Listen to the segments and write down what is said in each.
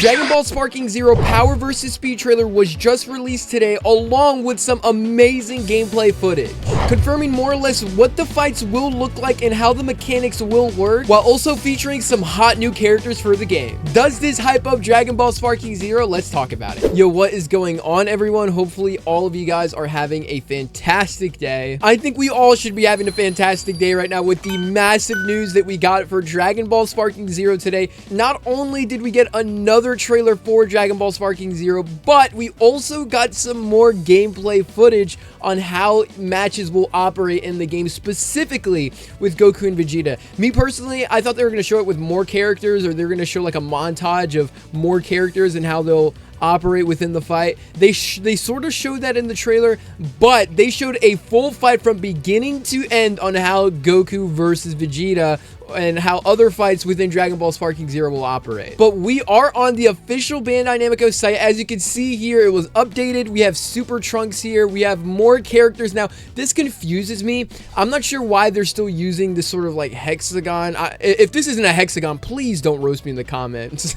Dragon Ball Sparking Zero Power vs. Speed trailer was just released today, along with some amazing gameplay footage, confirming more or less what the fights will look like and how the mechanics will work, while also featuring some hot new characters for the game. Does this hype up Dragon Ball Sparking Zero? Let's talk about it. Yo, what is going on, everyone? Hopefully all of you guys are having a fantastic day. I think we all should be having a fantastic day right now with the massive news that we got for Dragon Ball Sparking Zero today. Not only did we get another trailer for Dragon Ball Sparking Zero, but we also got some more gameplay footage on how matches will operate in the game, specifically with Goku and Vegeta. Me personally, I thought they were going to show it with more characters, or they're going to show like a montage of more characters and how they'll operate within the fight. They sort of showed that in the trailer, but they showed a full fight from beginning to end on how Goku versus Vegeta and how other fights within Dragon Ball Sparking Zero will operate. But we are on the official Bandai Namco site. As you can see here, it was updated. We have Super Trunks here. We have more characters. Now, this confuses me. I'm not sure why they're still using this sort of like hexagon. If this isn't a hexagon, please don't roast me in the comments.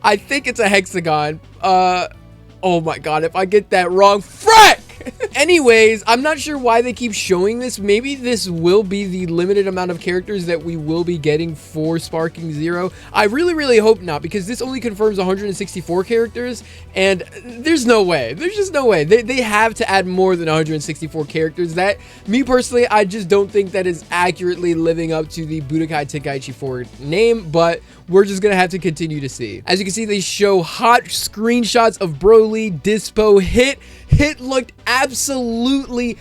I think it's a hexagon. Oh my god, if I get that wrong, frick! Anyways, I'm not sure why they keep showing this. Maybe this will be the limited amount of characters that we will be getting for Sparking Zero. I really hope not, because this only confirms 164 characters, and there's no way. There's just no way. They have to add more than 164 characters. That, me personally, I just don't think that is accurately living up to the Budokai Tenkaichi 4 name, but we're just gonna have to continue to see. As you can see, they show hot screenshots of Broly, Dispo, Hit looked absolutely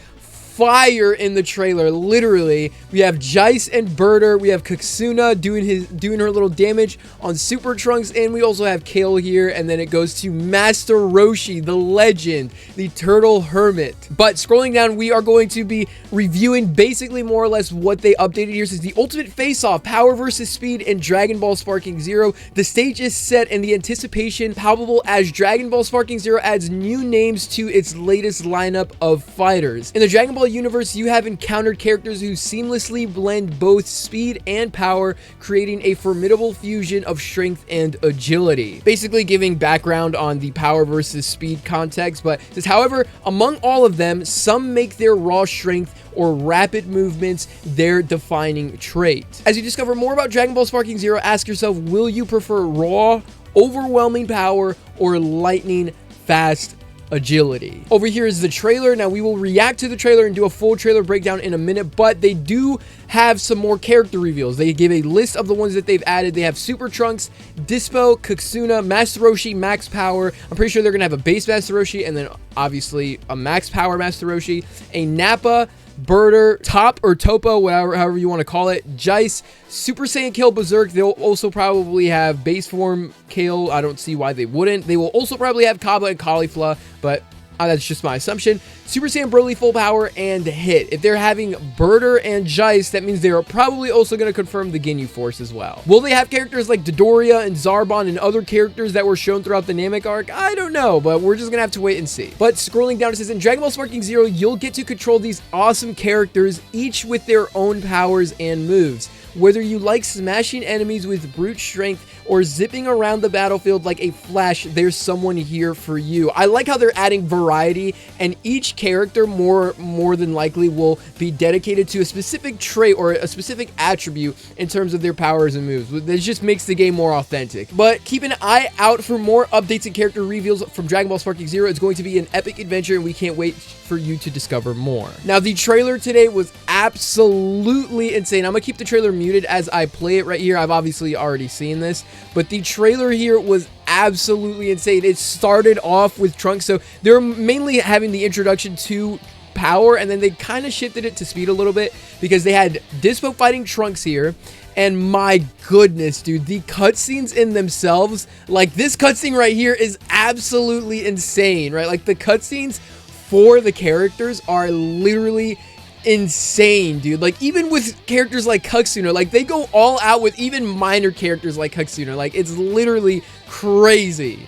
fire in the trailer. Literally, we have Jeice and Birder, we have Katsuna doing her little damage on Super Trunks, and we also have Kale here, and then it goes to Master Roshi, the legend, the Turtle Hermit. But scrolling down, we are going to be reviewing basically more or less what they updated here. Since the Ultimate Face-Off, Power vs. Speed, and Dragon Ball Sparking Zero, the stage is set and the anticipation palpable as Dragon Ball Sparking Zero adds new names to its latest lineup of fighters. In the Dragon Ball universe, you have encountered characters who seamlessly blend both speed and power, creating a formidable fusion of strength and agility. Basically giving background on the power versus speed context, but says, however, among all of them, some make their raw strength or rapid movements their defining trait. As you discover more about Dragon Ball Sparking Zero, ask yourself, will you prefer raw, overwhelming power, or lightning fast agility? Over here is the trailer. Now we will react to the trailer and do a full trailer breakdown in a minute, but they do have some more character reveals. They give a list of the ones that they've added. They have Super Trunks, Dispo, Katsuna, Master Roshi, Max Power. I'm pretty sure they're gonna have a base Master Roshi and then obviously a Max Power Master Roshi, a Nappa, Birder, Top or Topo, however you want to call it, Jeice, Super Saiyan Kale Berserk. They'll also probably have base form Kale. I don't see why they wouldn't. They will also probably have Kaba and Caulifla, but that's just my assumption. Super Saiyan Broly Full Power and Hit. If they're having Birder and Jeice, that means they're probably also going to confirm the Ginyu Force as well. Will they have characters like Dodoria and Zarbon and other characters that were shown throughout the Namek arc? I don't know, but we're just going to have to wait and see. But scrolling down, it says, in Dragon Ball Sparking Zero, you'll get to control these awesome characters, each with their own powers and moves. Whether you like smashing enemies with brute strength or zipping around the battlefield like a flash, there's someone here for you. I like how they're adding variety, and each character more than likely will be dedicated to a specific trait or a specific attribute in terms of their powers and moves. This just makes the game more authentic. But keep an eye out for more updates and character reveals from Dragon Ball Sparking Zero. It's going to be an epic adventure, and we can't wait for you to discover more. Now, the trailer today was absolutely insane. I'm gonna keep the trailer muted as I play it right here. I've obviously already seen this, but the trailer here was absolutely insane. It started off with Trunks, so they're mainly having the introduction to power, and then they kind of shifted it to speed a little bit because they had Dispo fighting Trunks here. And my goodness, dude, the cutscenes in themselves, like this cutscene right here is absolutely insane, right? Like the cutscenes for the characters are literally insane, dude. Like even with characters like Katsuna, like they go all out with even minor characters like Katsuna. Like it's literally crazy.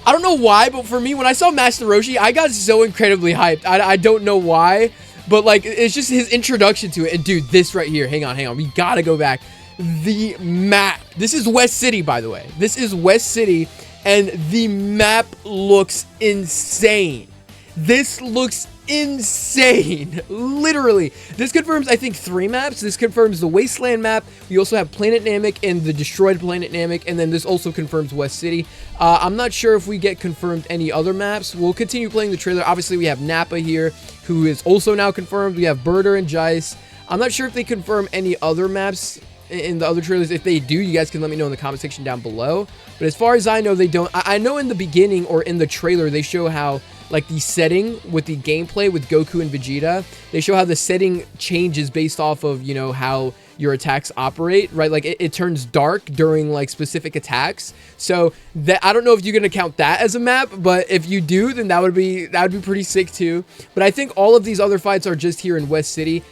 I don't know why, but for me, when I saw Master Roshi, I got so incredibly hyped. I don't know why, but like it's just his introduction to it. And dude, this right here, hang on, we gotta go back. The map, this is West City, by the way. This is West City, and the map looks insane. This looks insane. Literally. This confirms, I think, 3 maps. This confirms the Wasteland map. We also have Planet Namek and the destroyed Planet Namek, and then this also confirms West City. I'm not sure if we get confirmed any other maps. We'll continue playing the trailer. Obviously, we have Nappa here, who is also now confirmed. We have Birder and Jice. I'm not sure if they confirm any other maps in the other trailers. If they do, you guys can let me know in the comment section down below. But as far as I know, they don't. I know in the beginning or in the trailer, they show how, like, the setting with the gameplay with Goku and Vegeta, they show how the setting changes based off of, you know, how your attacks operate, right? Like, it turns dark during, like, specific attacks. So that, I don't know if you're gonna count that as a map, but if you do, then that would be pretty sick too. But I think all of these other fights are just here in West City.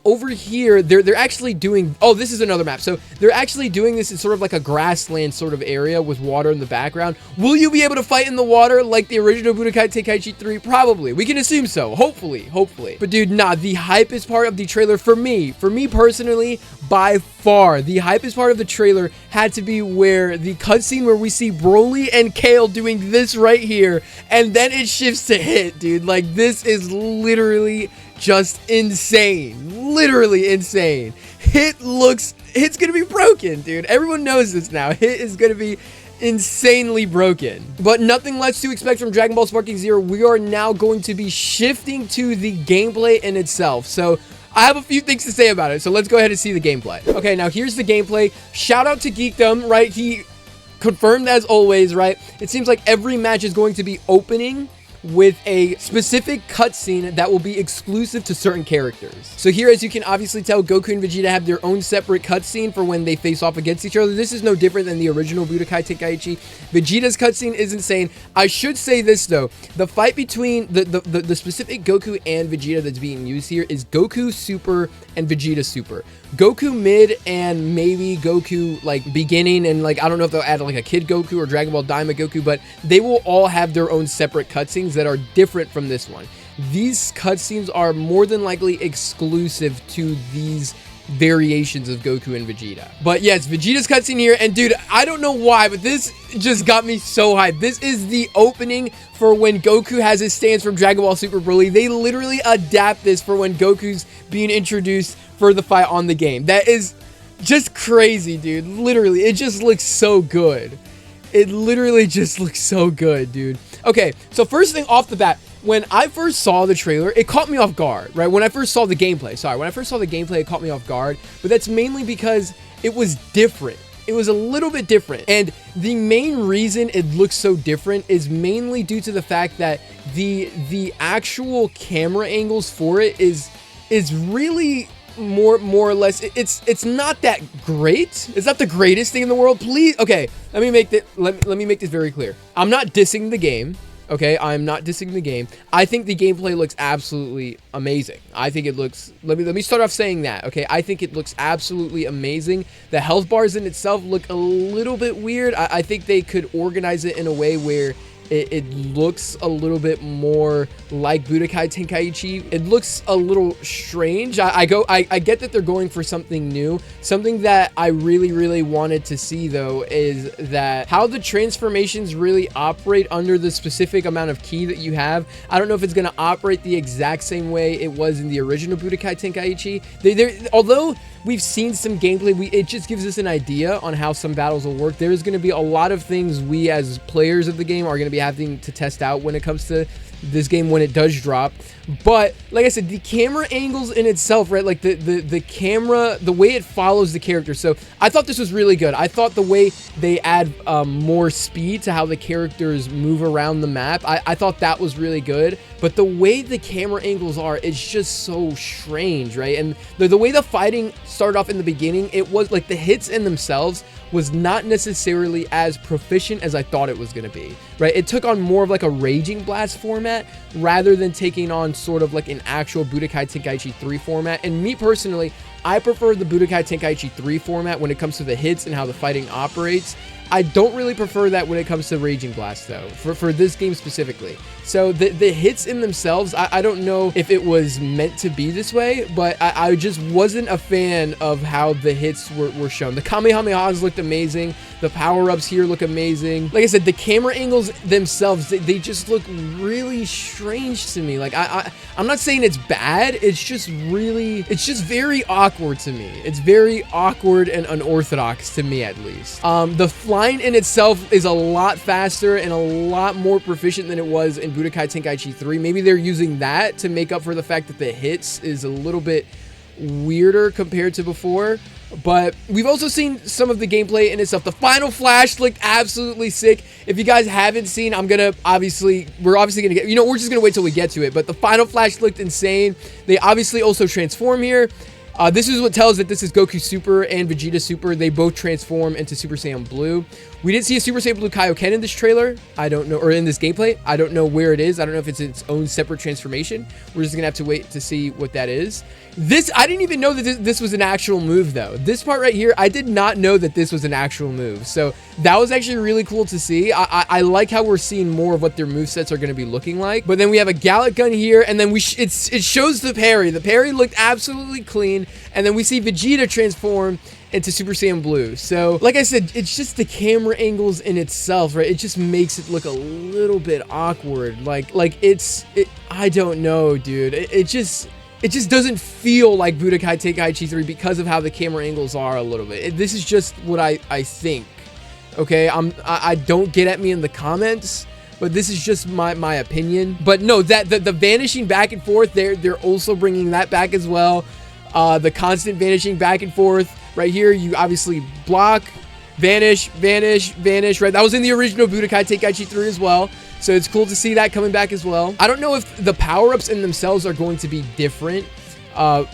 Over here, they're actually doing... Oh, this is another map. So they're actually doing this in sort of like a grassland sort of area with water in the background. Will you be able to fight in the water like the original Budokai Tenkaichi 3? Probably. We can assume so. Hopefully. But dude, nah, the hypest part of the trailer for me personally, by far, the hypest part of the trailer had to be where the cutscene where we see Broly and Kale doing this right here, and then it shifts to Hit, dude. Like, this is literally just insane. Literally insane. Hit's gonna be broken, dude. Everyone knows this now. Hit is gonna be insanely broken. But nothing less to expect from Dragon Ball Sparking Zero. We are now going to be shifting to the gameplay in itself. So I have a few things to say about it. So let's go ahead and see the gameplay. Okay, now here's the gameplay. Shout out to Geekdom, right? He confirmed as always, right? It seems like every match is going to be opening with a specific cutscene that will be exclusive to certain characters. So here, as you can obviously tell, Goku and Vegeta have their own separate cutscene for when they face off against each other. This is no different than the original Budokai Tenkaichi. Vegeta's cutscene is insane. I should say this though, the fight between the specific Goku and Vegeta that's being used here is Goku Super and Vegeta Super. Goku mid and maybe Goku like beginning, and like I don't know if they'll add like a Kid Goku or Dragon Ball Daima Goku, but they will all have their own separate cutscenes that are different from this one. These cutscenes are more than likely exclusive to these variations of Goku and Vegeta. But yes, Vegeta's cutscene here, and dude, I don't know why, but this just got me so hyped. This is the opening for when Goku has his stance from Dragon Ball Super Broly. They literally adapt this for when Goku's being introduced for the fight on the game. That is just crazy, dude. Literally, it just looks so good. It literally just looks so good, dude. Okay, so first thing off the bat, when I first saw the trailer, it caught me off guard, right? When I first saw the gameplay, it caught me off guard, but that's mainly because it was different. It was a little bit different, and the main reason it looks so different is mainly due to the fact that the actual camera angles for it is really more or less, it's not that great. It's not the greatest thing in the world. Please, okay, let me make this very clear. I'm not dissing the game. Okay, I'm not dissing the game. I think the gameplay looks absolutely amazing. I think it looks, let me start off saying that, okay? I think it looks absolutely amazing. The health bars in itself look a little bit weird. I think they could organize it in a way where it looks a little bit more like Budokai Tenkaichi. It looks a little strange. I get that they're going for something new. Something that I really wanted to see though is that how the transformations really operate under the specific amount of ki that you have. I don't know if it's going to operate the exact same way it was in the original Budokai Tenkaichi. Although we've seen some gameplay, it just gives us an idea on how some battles will work. There's going to be a lot of things we as players of the game are going to be having to test out when it comes to this game when it does drop. But like I said, the camera angles in itself, right, like the camera, the way it follows the character. So I thought this was really good. I thought the way they add more speed to how the characters move around the map, I thought that was really good. But the way the camera angles are, it's just so strange, right? And the way the fighting started off in the beginning, it was like the hits in themselves was not necessarily as proficient as I thought it was going to be, right? It took on more of like a Raging Blast format rather than taking on sort of like an actual Budokai Tenkaichi 3 format. And me personally, I prefer the Budokai Tenkaichi 3 format when it comes to the hits and how the fighting operates. I don't really prefer that when it comes to Raging Blast though, for this game specifically. So the hits in themselves, I don't know if it was meant to be this way, but I just wasn't a fan of how the hits were shown. The Kamehamehas looked amazing. The power-ups here look amazing. Like I said, the camera angles themselves, they just look really strange to me. Like, I'm not saying it's bad. It's just very awkward to me. It's very awkward and unorthodox to me, at least. The flying in itself is a lot faster and a lot more proficient than it was in Budokai Tenkaichi 3. Maybe they're using that to make up for the fact that the hits is a little bit weirder compared to before. But we've also seen some of the gameplay in itself. The final flash looked absolutely sick. If you guys haven't seen, we're obviously gonna get, we're just gonna wait till we get to it. But the final flash looked insane. They obviously also transform here. This is what tells that this is Goku Super and Vegeta Super. They both transform into Super Saiyan Blue. We didn't see a Super Saiyan Blue Kaioken in this trailer. I don't know, or in this gameplay. I don't know where it is. I don't know if it's its own separate transformation. We're just gonna have to wait to see what that is. I didn't even know that this was an actual move, though. This part right here, I did not know that this was an actual move. So that was actually really cool to see. I like how we're seeing more of what their movesets are going to be looking like. But then we have a Gallic Gun here, and then it shows the parry. The parry looked absolutely clean, and then we see Vegeta transform into Super Saiyan Blue. So, like I said, it's just the camera angles in itself, right? It just makes it look a little bit awkward. I don't know, dude. It just doesn't feel like Budokai Tenkaichi 3 because of how the camera angles are a little bit. This is just what I think. Okay, I don't get at me in the comments, but this is just my opinion. But no, that the vanishing back and forth, they're also bringing that back as well. The constant vanishing back and forth right here. You obviously block, vanish, vanish, vanish. Right, that was in the original Budokai Tenkaichi 3 as well. So it's cool to see that coming back as well. I don't know if the power-ups in themselves are going to be different, but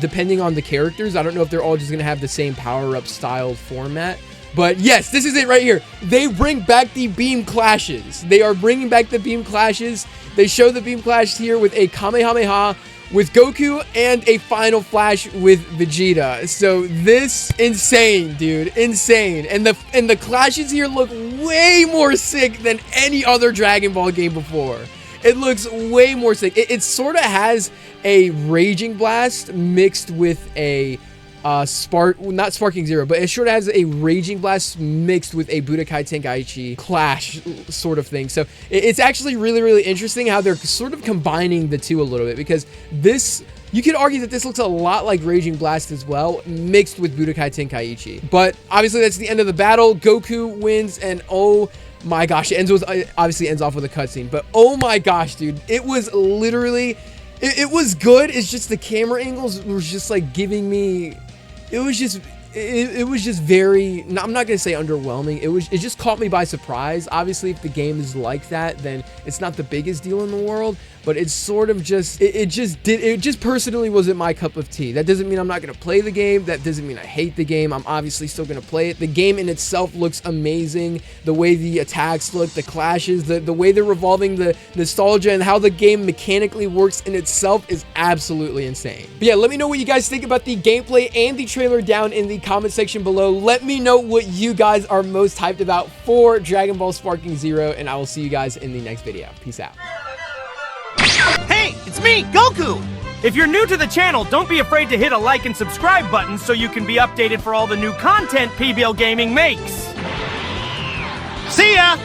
depending on the characters, I don't know if they're all just going to have the same power-up style format. But yes, this is it right here. They bring back the beam clashes. They are bringing back the beam clashes. They show the beam clash here with a Kamehameha with Goku and a final flash with Vegeta. So this, insane, dude, insane. And the clashes here look way more sick than any other Dragon Ball game before. It looks way more sick. It sort of has a Raging Blast mixed with a not Sparking Zero, but it sure has a Raging Blast mixed with a Budokai Tenkaichi clash sort of thing. So it's actually really, really interesting how they're sort of combining the two a little bit, because this, you could argue that this looks a lot like Raging Blast as well, mixed with Budokai Tenkaichi. But obviously that's the end of the battle. Goku wins, and oh my gosh, it obviously ends off with a cutscene. But oh my gosh, dude, it was literally, it was good. It's just the camera angles were just like giving me, it was just very, I'm not gonna say underwhelming. It just caught me by surprise. Obviously, if the game is like that, then it's not the biggest deal in the world. But it's sort of just, it just personally wasn't my cup of tea. That doesn't mean I'm not gonna play the game. That doesn't mean I hate the game. I'm obviously still gonna play it. The game in itself looks amazing. The way the attacks look, the clashes, the way they're revolving the nostalgia, and how the game mechanically works in itself is absolutely insane. But yeah, let me know what you guys think about the gameplay and the trailer down in the comment section below. Let me know what you guys are most hyped about for Dragon Ball Sparking Zero, and I will see you guys in the next video. Peace out. Hey, it's me, Goku! If you're new to the channel, don't be afraid to hit a like and subscribe button so you can be updated for all the new content PBL Gaming makes. See ya!